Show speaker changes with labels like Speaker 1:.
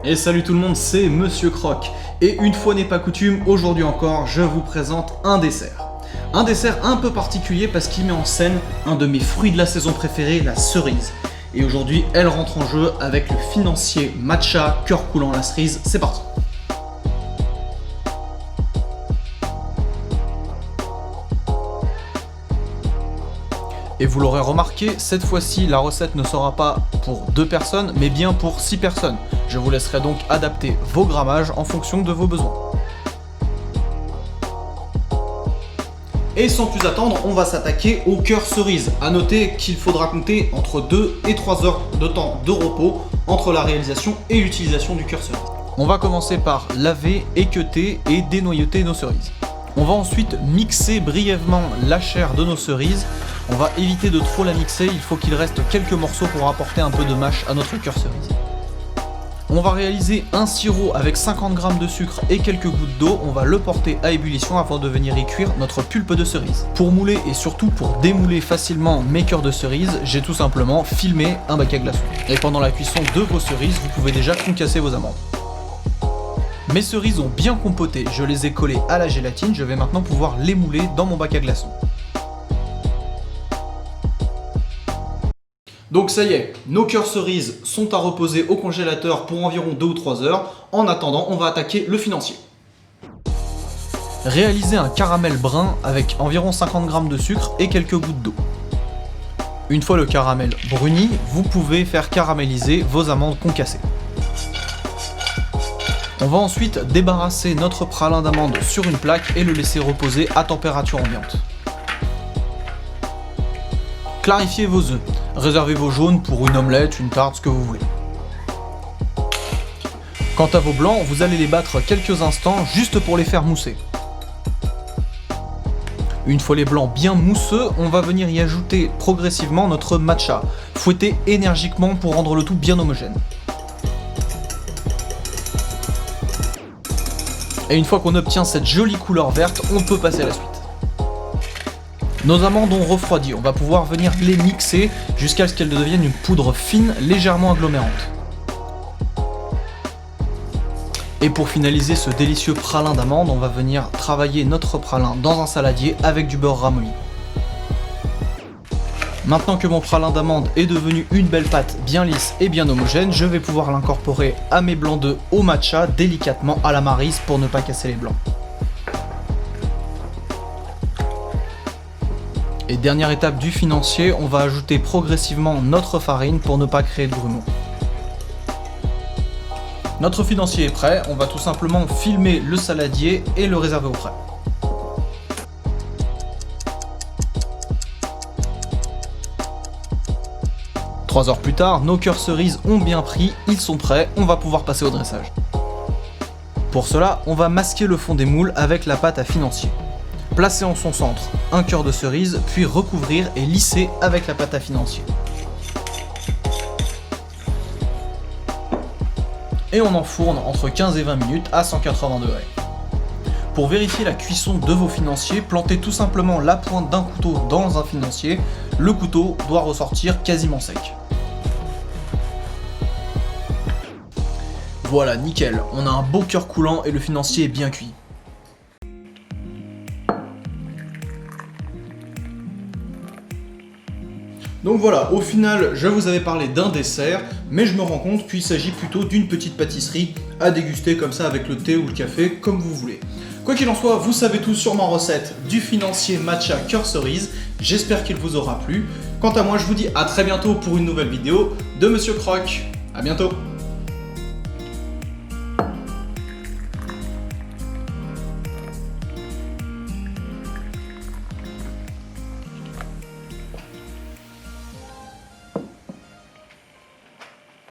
Speaker 1: Et salut tout le monde, c'est Monsieur Croc. Et une fois n'est pas coutume, aujourd'hui encore, je vous présente un dessert. Un dessert un peu particulier parce qu'il met en scène un de mes fruits de la saison préférés, la cerise. Et aujourd'hui, elle rentre en jeu avec le financier matcha, cœur coulant la cerise. C'est parti. Et vous l'aurez remarqué, cette fois-ci, la recette ne sera pas pour 2 personnes, mais bien pour 6 personnes. Je vous laisserai donc adapter vos grammages en fonction de vos besoins. Et sans plus attendre, on va s'attaquer au cœur cerise. A noter qu'il faudra compter entre 2 et 3 heures de temps de repos entre la réalisation et l'utilisation du cœur cerise. On va commencer par laver, équeuter et dénoyauter nos cerises. On va ensuite mixer brièvement la chair de nos cerises. On va éviter de trop la mixer, il faut qu'il reste quelques morceaux pour apporter un peu de mâche à notre cœur cerise. On va réaliser un sirop avec 50 g de sucre et quelques gouttes d'eau. On va le porter à ébullition afin de venir y cuire notre pulpe de cerise. Pour mouler et surtout pour démouler facilement mes cœurs de cerise, j'ai tout simplement filmé un bac à glaçons. Et pendant la cuisson de vos cerises, vous pouvez déjà concasser vos amandes. Mes cerises ont bien compoté, je les ai collées à la gélatine, je vais maintenant pouvoir les mouler dans mon bac à glaçons. Donc ça y est, nos cœurs cerises sont à reposer au congélateur pour environ 2 ou 3 heures. En attendant, on va attaquer le financier. Réalisez un caramel brun avec environ 50 g de sucre et quelques gouttes d'eau. Une fois le caramel bruni, vous pouvez faire caraméliser vos amandes concassées. On va ensuite débarrasser notre pralin d'amandes sur une plaque et le laisser reposer à température ambiante. Clarifiez vos œufs. Réservez vos jaunes pour une omelette, une tarte, ce que vous voulez. Quant à vos blancs, vous allez les battre quelques instants juste pour les faire mousser. Une fois les blancs bien mousseux, on va venir y ajouter progressivement notre matcha, fouetté énergiquement pour rendre le tout bien homogène. Et une fois qu'on obtient cette jolie couleur verte, on peut passer à la suite. Nos amandes ont refroidi, on va pouvoir venir les mixer jusqu'à ce qu'elles deviennent une poudre fine, légèrement agglomérante. Et pour finaliser ce délicieux pralin d'amandes, on va venir travailler notre pralin dans un saladier avec du beurre ramolli. Maintenant que mon pralin d'amande est devenu une belle pâte bien lisse et bien homogène, je vais pouvoir l'incorporer à mes blancs d'œufs au matcha délicatement à la maryse pour ne pas casser les blancs. Et dernière étape du financier, on va ajouter progressivement notre farine pour ne pas créer de grumeaux. Notre financier est prêt, on va tout simplement filmer le saladier et le réserver au frais. Trois heures plus tard, nos cœurs cerises ont bien pris, ils sont prêts, on va pouvoir passer au dressage. Pour cela, on va masquer le fond des moules avec la pâte à financier. Placer en son centre un cœur de cerise, puis recouvrir et lisser avec la pâte à financier. Et on enfourne entre 15 et 20 minutes à 180 degrés. Pour vérifier la cuisson de vos financiers, plantez tout simplement la pointe d'un couteau dans un financier. Le couteau doit ressortir quasiment sec. Voilà, nickel, on a un beau cœur coulant et le financier est bien cuit. Donc voilà, au final, je vous avais parlé d'un dessert, mais je me rends compte qu'il s'agit plutôt d'une petite pâtisserie à déguster comme ça avec le thé ou le café, comme vous voulez. Quoi qu'il en soit, vous savez tout sur ma recette du financier matcha cœur cerise. J'espère qu'il vous aura plu. Quant à moi, je vous dis à très bientôt pour une nouvelle vidéo de Monsieur Croc. À bientôt.